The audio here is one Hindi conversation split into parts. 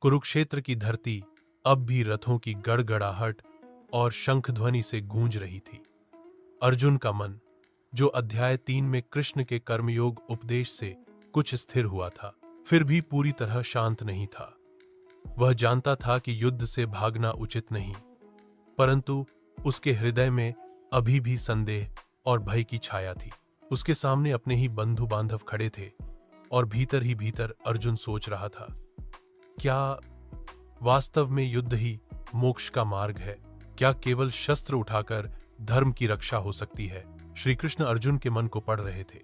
कुरुक्षेत्र की धरती अब भी रथों की गड़गड़ाहट और शंख ध्वनि से गूंज रही थी। अर्जुन का मन, जो अध्याय 3 में कृष्ण के कर्मयोग उपदेश से कुछ स्थिर हुआ था, फिर भी पूरी तरह शांत नहीं था। वह जानता था कि युद्ध से भागना उचित नहीं, परंतु उसके हृदय में अभी भी संदेह और भय की छाया थी। उसके सामने अपने ही बंधु बांधव खड़े थे और भीतर ही भीतर अर्जुन सोच रहा था, क्या वास्तव में युद्ध ही मोक्ष का मार्ग है? क्या केवल शस्त्र उठाकर धर्म की रक्षा हो सकती है? श्री कृष्ण अर्जुन के मन को पढ़ रहे थे।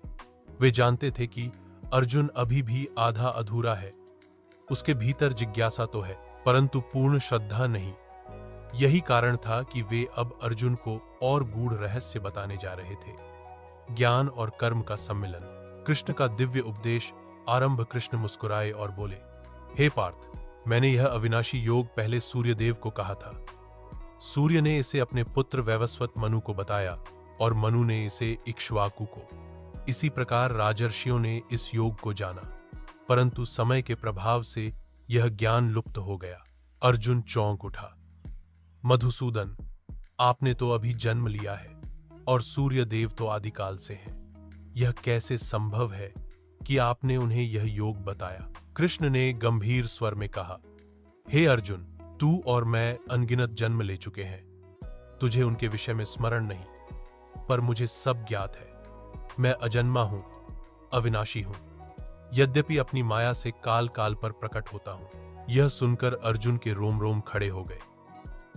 वे जानते थे कि अर्जुन अभी भी आधा अधूरा है। उसके भीतर जिज्ञासा तो है, परंतु पूर्ण श्रद्धा नहीं। यही कारण था कि वे अब अर्जुन को और गूढ़ रहस्य बताने जा रहे थे। ज्ञान और कर्म का सम्मिलन, कृष्ण का दिव्य उपदेश आरंभ। कृष्ण मुस्कुराए और बोले, हे पार्थ, मैंने यह अविनाशी योग पहले सूर्यदेव को कहा था। सूर्य ने इसे अपने पुत्र वैवस्वत मनु को बताया और मनु ने इसे इक्ष्वाकु को। इसी प्रकार राजर्षियों ने इस योग को जाना, परंतु समय के प्रभाव से यह ज्ञान लुप्त हो गया। अर्जुन चौंक उठा। मधुसूदन, आपने तो अभी जन्म लिया है और सूर्य देव तो आदिकाल से हैं। यह कैसे संभव है कि आपने उन्हें यह योग बताया? कृष्ण ने गंभीर स्वर में कहा, हे अर्जुन, तू और मैं अनगिनत जन्म ले चुके हैं। तुझे उनके विषय में स्मरण नहीं, पर मुझे सब ज्ञात है। मैं अजन्मा हूं, अविनाशी हूं, यद्यपि अपनी माया से काल काल पर प्रकट होता हूं। यह सुनकर अर्जुन के रोम रोम खड़े हो गए।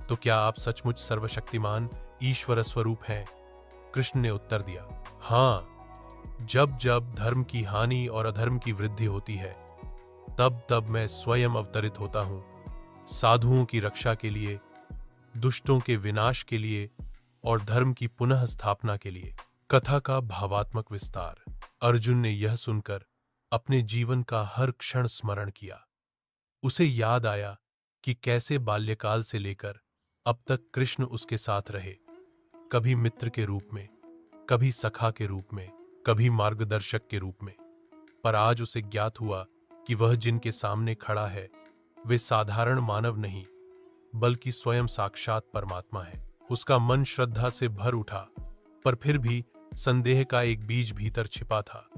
तो क्या आप सचमुच सर्वशक्तिमान ईश्वर स्वरूप हैं? कृष्ण ने उत्तर दिया, हां, जब जब धर्म की हानि और अधर्म की वृद्धि होती है, तब तब मैं स्वयं अवतरित होता हूं, साधुओं की रक्षा के लिए, दुष्टों के विनाश के लिए और धर्म की पुनः स्थापना के लिए। कथा का भावात्मक विस्तार। अर्जुन ने यह सुनकर अपने जीवन का हर क्षण स्मरण किया। उसे याद आया कि कैसे बाल्यकाल से लेकर अब तक कृष्ण उसके साथ रहे, कभी मित्र के रूप में, कभी सखा के रूप में, कभी मार्गदर्शक के रूप में। पर आज उसे ज्ञात हुआ कि वह जिनके सामने खड़ा है, वे साधारण मानव नहीं, बल्कि स्वयं साक्षात परमात्मा है। उसका मन श्रद्धा से भर उठा, पर फिर भी संदेह का एक बीज भीतर छिपा था।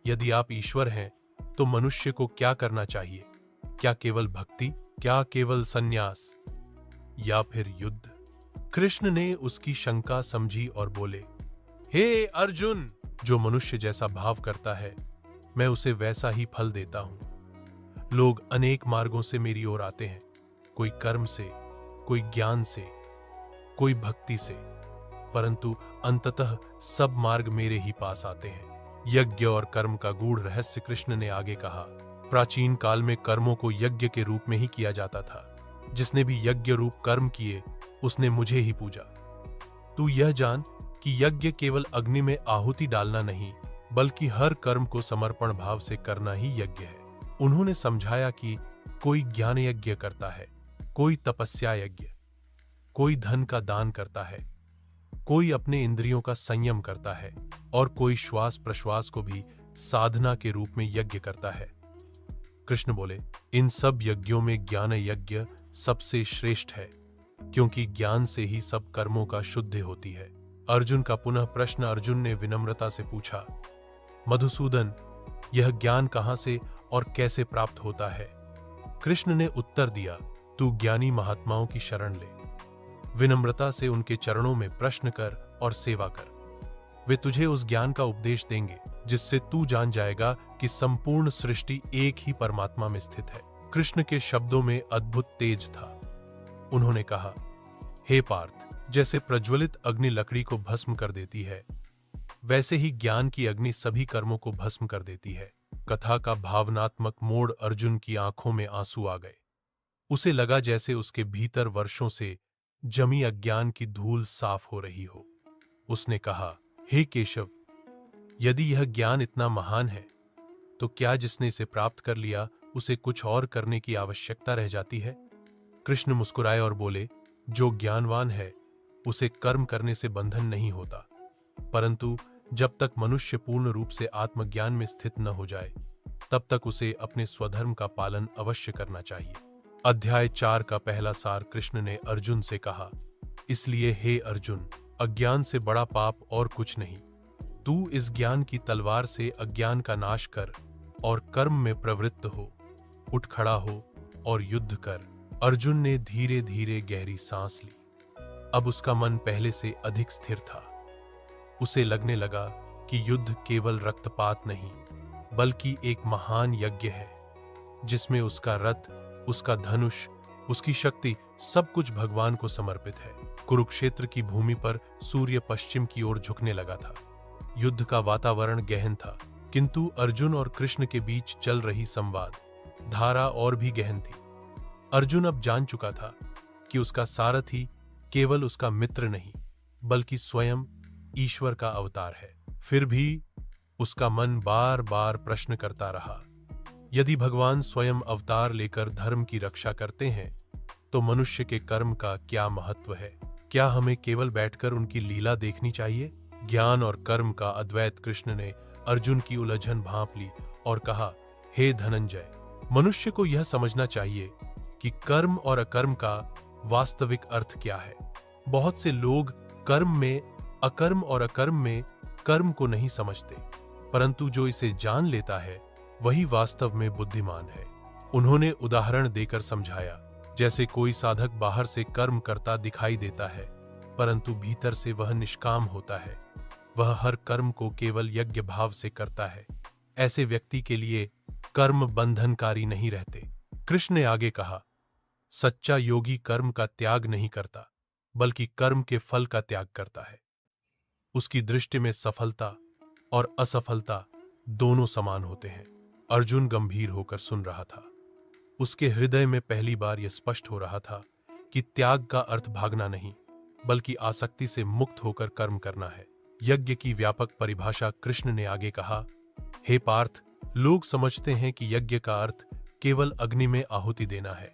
यदि आप ईश्वर हैं, तो मनुष्य को क्या करना चाहिए? क्या केवल भक्ति? क्या केवल संन्यास? या फिर युद्ध? कृष्ण ने उसकी शंका समझी और बोले, हे अर्जुन, जो मनुष्य जैसा भाव करता है, मैं उसे वैसा ही फल देता हूं। लोग अनेक मार्गों से मेरी ओर आते हैं, कोई कर्म से, कोई ज्ञान से, कोई भक्ति से, परंतु अंततः सब मार्ग मेरे ही पास आते हैं। यज्ञ और कर्म का गूढ़ रहस्य कृष्ण ने आगे कहा। प्राचीन काल में कर्मों को यज्ञ के रूप में ही किया जाता था। जिसने भी यज्ञ रूप कर्म किए, उसने मुझे ही पूजा। तू यह जान कि यज्ञ केवल अग्नि में आहुति डालना नहीं, बल्कि हर कर्म को समर्पण भाव से करना ही यज्ञ है। उन्होंने समझाया कि कोई ज्ञान यज्ञ करता है, कोई तपस्या यज्ञ, कोई धन का दान करता है, कोई अपने इंद्रियों का संयम करता है और कोई श्वास प्रश्वास को भी साधना के रूप में यज्ञ करता है। कृष्ण बोले, इन सब यज्ञों में ज्ञान यज्ञ सबसे श्रेष्ठ है, क्योंकि ज्ञान से ही सब कर्मों का शुद्धि होती है। अर्जुन का पुनः प्रश्न अर्जुन ने विनम्रता से पूछा, मधुसूदन, यह ज्ञान कहां से और कैसे प्राप्त होता है? कृष्ण ने उत्तर दिया, तू ज्ञानी महात्माओं की शरण ले, विनम्रता से उनके चरणों में प्रश्न कर और सेवा कर। वे तुझे उस ज्ञान का उपदेश देंगे जिससे तू जान जाएगा कि संपूर्ण सृष्टि एक ही परमात्मा में स्थित है। कृष्ण के शब्दों में अद्भुत तेज था। उन्होंने कहा, हे पार्थ, जैसे प्रज्वलित अग्नि लकड़ी को भस्म कर देती है, वैसे ही ज्ञान की अग्नि सभी कर्मों को भस्म कर देती है। कथा का भावनात्मक मोड़। अर्जुन की आंखों में आंसू आ गए। उसे लगा जैसे उसके भीतर वर्षों से जमी अज्ञान की धूल साफ हो रही हो। उसने कहा, हे केशव, यदि यह ज्ञान इतना महान है, तो क्या जिसने इसे प्राप्त कर लिया उसे कुछ और करने की आवश्यकता रह जाती है? कृष्ण मुस्कुराए और बोले, जो ज्ञानवान है उसे कर्म करने से बंधन नहीं होता, परंतु जब तक मनुष्य पूर्ण रूप से आत्मज्ञान में स्थित न हो जाए, तब तक उसे अपने स्वधर्म का पालन अवश्य करना चाहिए। अध्याय 4 का पहला सार कृष्ण ने अर्जुन से कहा, इसलिए हे अर्जुन, अज्ञान से बड़ा पाप और कुछ नहीं। तू इस ज्ञान की तलवार से अज्ञान का नाश कर और कर्म में प्रवृत्त हो, उठ खड़ा हो और युद्ध कर। अर्जुन ने धीरे धीरे गहरी सांस ली। अब उसका मन पहले से अधिक स्थिर था। उसे लगने लगा कि युद्ध केवल रक्तपात नहीं, बल्कि एक महान यज्ञ है, जिसमें उसका रथ, उसका धनुष, उसकी शक्ति, सब कुछ भगवान को समर्पित है। कुरुक्षेत्र की भूमि पर सूर्य पश्चिम की ओर झुकने लगा था। युद्ध का वातावरण गहन था, किंतु अर्जुन और कृष्ण के बीच चल रही संवाद धारा और भी गहन थी। अर्जुन अब जान चुका था कि उसका सारथी केवल उसका मित्र नहीं, बल्कि स्वयं ईश्वर का अवतार है। फिर भी उसका मन बार बार प्रश्न करता रहा, यदि भगवान स्वयं अवतार लेकर धर्म की रक्षा करते हैं, तो मनुष्य के कर्म का क्या महत्व है? क्या हमें केवल बैठकर उनकी लीला देखनी चाहिए? ज्ञान और कर्म का अद्वैत कृष्ण ने अर्जुन की उलझन भांप ली और कहा, हे धनंजय, मनुष्य को यह समझना चाहिए कि कर्म और अकर्म का वास्तविक अर्थ क्या है। बहुत से लोग कर्म में अकर्म और अकर्म में कर्म को नहीं समझते, परंतु जो इसे जान लेता है वही वास्तव में बुद्धिमान है। उन्होंने उदाहरण देकर समझाया, जैसे कोई साधक बाहर से कर्म करता दिखाई देता है, परंतु भीतर से वह निष्काम होता है। वह हर कर्म को केवल यज्ञ भाव से करता है। ऐसे व्यक्ति के लिए कर्म बंधनकारी नहीं रहते। कृष्ण ने आगे कहा, सच्चा योगी कर्म का त्याग नहीं करता, बल्कि कर्म के फल का त्याग करता है। उसकी दृष्टि में सफलता और असफलता दोनों समान होते हैं। अर्जुन गंभीर होकर सुन रहा था। उसके हृदय में पहली बार यह स्पष्ट हो रहा था कि त्याग का अर्थ भागना नहीं, बल्कि आसक्ति से मुक्त होकर कर्म करना है। यज्ञ की व्यापक परिभाषा कृष्ण ने आगे कहा, हे पार्थ, लोग समझते हैं कि यज्ञ का अर्थ केवल अग्नि में आहुति देना है,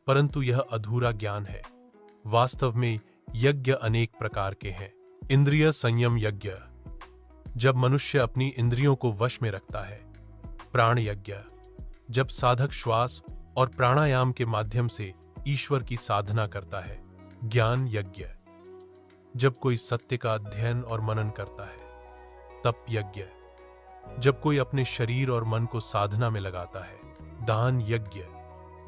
परंतु यह अधूरा ज्ञान है। वास्तव में यज्ञ अनेक प्रकार के हैं। इंद्रिय संयम यज्ञ, जब मनुष्य अपनी इंद्रियों को वश में रखता है। प्राण यज्ञ, जब साधक श्वास और प्राणायाम के माध्यम से ईश्वर की साधना करता है। ज्ञान यज्ञ, जब कोई सत्य का अध्ययन और मनन करता है। तप यज्ञ, जब कोई अपने शरीर और मन को साधना में लगाता है। दान यज्ञ,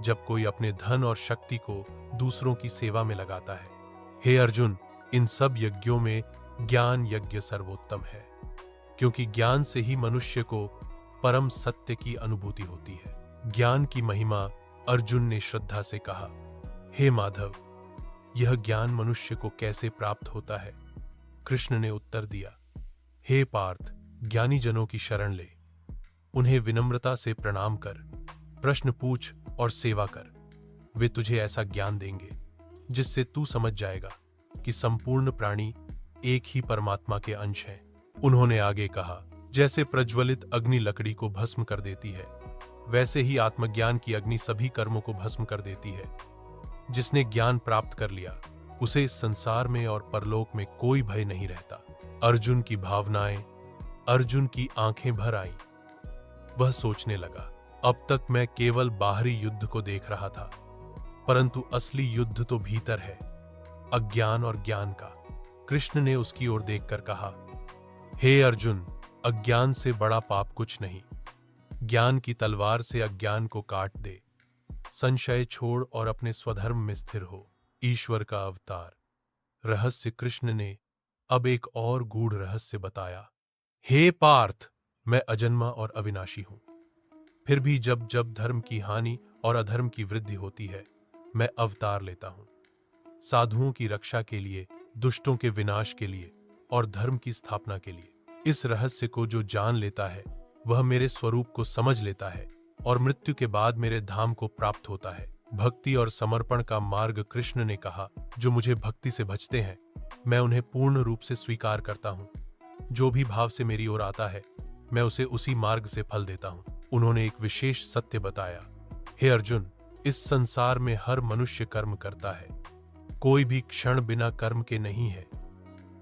जब कोई अपने धन और शक्ति को दूसरों की सेवा में लगाता है। हे अर्जुन, इन सब यज्ञों में ज्ञान यज्ञ सर्वोत्तम है, क्योंकि ज्ञान से ही मनुष्य को परम सत्य की अनुभूति होती है। ज्ञान की महिमा अर्जुन ने श्रद्धा से कहा, हे माधव, यह ज्ञान मनुष्य को कैसे प्राप्त होता है? कृष्ण ने उत्तर दिया, हे पार्थ, ज्ञानी जनों की शरण ले, उन्हें विनम्रता से प्रणाम कर, प्रश्न पूछ और सेवा कर। वे तुझे ऐसा ज्ञान देंगे जिससे तू समझ जाएगा कि संपूर्ण प्राणी एक ही परमात्मा के अंश हैं। उन्होंने आगे कहा, जैसे प्रज्वलित अग्नि लकड़ी को भस्म कर देती है, वैसे ही आत्मज्ञान की अग्नि सभी कर्मों को भस्म कर देती है। जिसने ज्ञान प्राप्त कर लिया, उसे इस संसार में और परलोक में कोई भय नहीं रहता। अर्जुन की भावनाएं, अर्जुन की आंखें भर आईं। वह सोचने लगा, अब तक मैं केवल बाहरी युद्ध को देख रहा था, परंतु असली युद्ध तो भीतर है, अज्ञान और ज्ञान का। कृष्ण ने उसकी ओर देखकर कहा, हे अर्जुन, अज्ञान से बड़ा पाप कुछ नहीं। ज्ञान की तलवार से अज्ञान को काट दे, संशय छोड़ और अपने स्वधर्म में स्थिर हो। ईश्वर का अवतार रहस्य कृष्ण ने अब एक और गूढ़ रहस्य बताया। हे पार्थ, मैं अजन्मा और अविनाशी हूं। फिर भी जब जब धर्म की हानि और अधर्म की वृद्धि होती है, मैं अवतार लेता हूं। साधुओं की रक्षा के लिए, दुष्टों के विनाश के लिए और धर्म की स्थापना के लिए। इस रहस्य को जो जान लेता है, वह मेरे स्वरूप को समझ लेता है और मृत्यु के बाद मेरे धाम को प्राप्त होता है। भक्ति और समर्पण का मार्ग कृष्ण ने कहा, जो मुझे भक्ति से भजते हैं, मैं उन्हें पूर्ण रूप से स्वीकार करता हूं। जो भी भाव से मेरी ओर आता है, मैं उसे उसी मार्ग से फल देता हूं। उन्होंने एक विशेष सत्य बताया, हे अर्जुन, इस संसार में हर मनुष्य कर्म करता है, कोई भी क्षण बिना कर्म के नहीं है,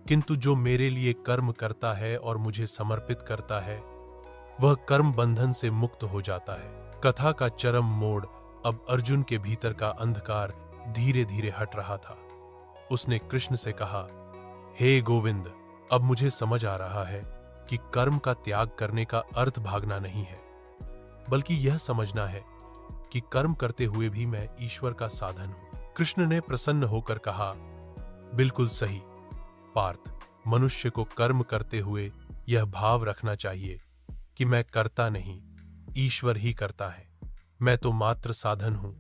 किंतु जो मेरे लिए कर्म करता है और मुझे समर्पित करता है, वह कर्म बंधन से मुक्त हो जाता है। कथा का चरम मोड़ अब अर्जुन के भीतर का अंधकार धीरे धीरे हट रहा था। उसने कृष्ण से कहा, हे गोविंद, अब मुझे समझ आ रहा है कि कर्म का त्याग करने का अर्थ भागना नहीं है, बल्कि यह समझना है कि कर्म करते हुए भी मैं ईश्वर का साधन हूं। कृष्ण ने प्रसन्न होकर कहा, बिल्कुल सही पार्थ, मनुष्य को कर्म करते हुए यह भाव रखना चाहिए कि मैं करता नहीं, ईश्वर ही करता है, मैं तो मात्र साधन हूं।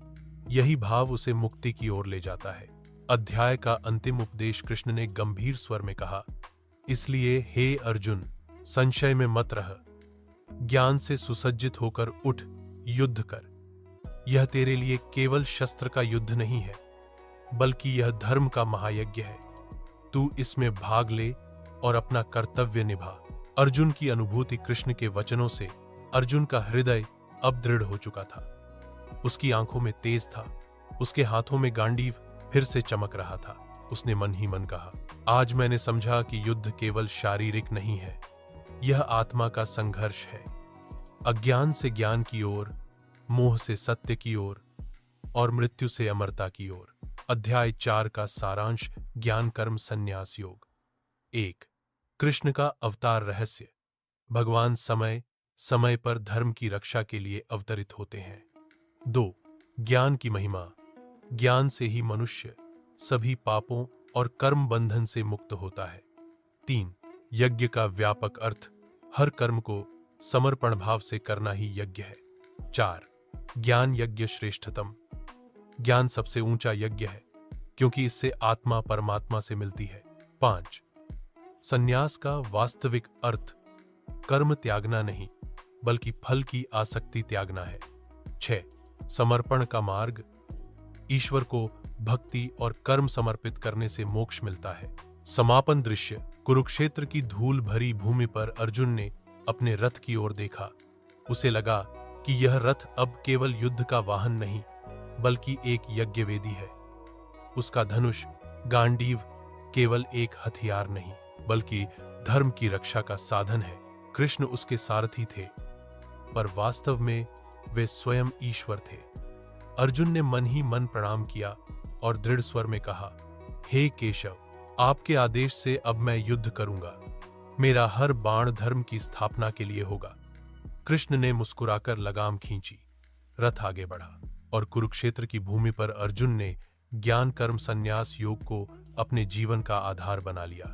यही भाव उसे मुक्ति की ओर ले जाता है। अध्याय का अंतिम उपदेश कृष्ण ने गंभीर स्वर में कहा, इसलिए हे अर्जुन, संशय में मत रह, ज्ञान से सुसज्जित होकर उठ, युद्ध कर। यह तेरे लिए केवल शस्त्र का युद्ध नहीं है, बल्कि यह धर्म का महायज्ञ है। तू इसमें भाग ले और अपना कर्तव्य निभा। अर्जुन की अनुभूति कृष्ण के वचनों से अर्जुन का हृदय अब दृढ़ हो चुका था। उसकी आंखों में तेज था, उसके हाथों में गांडीव फिर से चमक रहा था। उसने मन ही मन कहा, आज मैंने समझा कि युद्ध केवल शारीरिक नहीं है, यह आत्मा का संघर्ष है। अज्ञान से ज्ञान की ओर, मोह से सत्य की ओर और मृत्यु से अमरता की ओर। अध्याय 4 का सारांश, ज्ञान कर्म संन्यास योग। 1. कृष्ण का अवतार रहस्य। भगवान समय समय पर धर्म की रक्षा के लिए अवतरित होते हैं। 2. ज्ञान की महिमा। ज्ञान से ही मनुष्य सभी पापों और कर्म बंधन से मुक्त होता है। 3. यज्ञ का व्यापक अर्थ, हर कर्म को समर्पण भाव से करना ही यज्ञ है। 4. ज्ञान यज्ञ श्रेष्ठतम। ज्ञान सबसे ऊंचा यज्ञ है, क्योंकि इससे आत्मा परमात्मा से मिलती है। 5. संन्यास का वास्तविक अर्थ, कर्म त्यागना नहीं, बल्कि फल की आसक्ति त्यागना है। 6. समर्पण का मार्ग, ईश्वर को भक्ति और कर्म समर्पित करने से मोक्ष मिलता है। समापन दृश्य। कुरुक्षेत्र की धूल भरी भूमि पर अर्जुन ने अपने रथ की ओर देखा। उसे लगा कि यह रथ अब केवल युद्ध का वाहन नहीं, बल्कि एक यज्ञ वेदी है। उसका धनुष, गांडीव केवल एक हथियार नहीं, बल्कि धर्म की रक्षा का साधन है। कृष्ण उसके सारथी थे, पर वास्तव में वे स्वयं ईश्वर थे। अर्जुन ने मन ही मन प्रणाम किया और दृढ़ स्वर में कहा, हे केशव, आपके आदेश से अब मैं युद्ध करूंगा। मेरा हर बाण धर्म की स्थापना के लिए होगा। कृष्ण ने मुस्कुराकर लगाम खींची, रथ आगे बढ़ा और कुरुक्षेत्र की भूमि पर अर्जुन ने ज्ञान कर्म संन्यास योग को अपने जीवन का आधार बना लिया।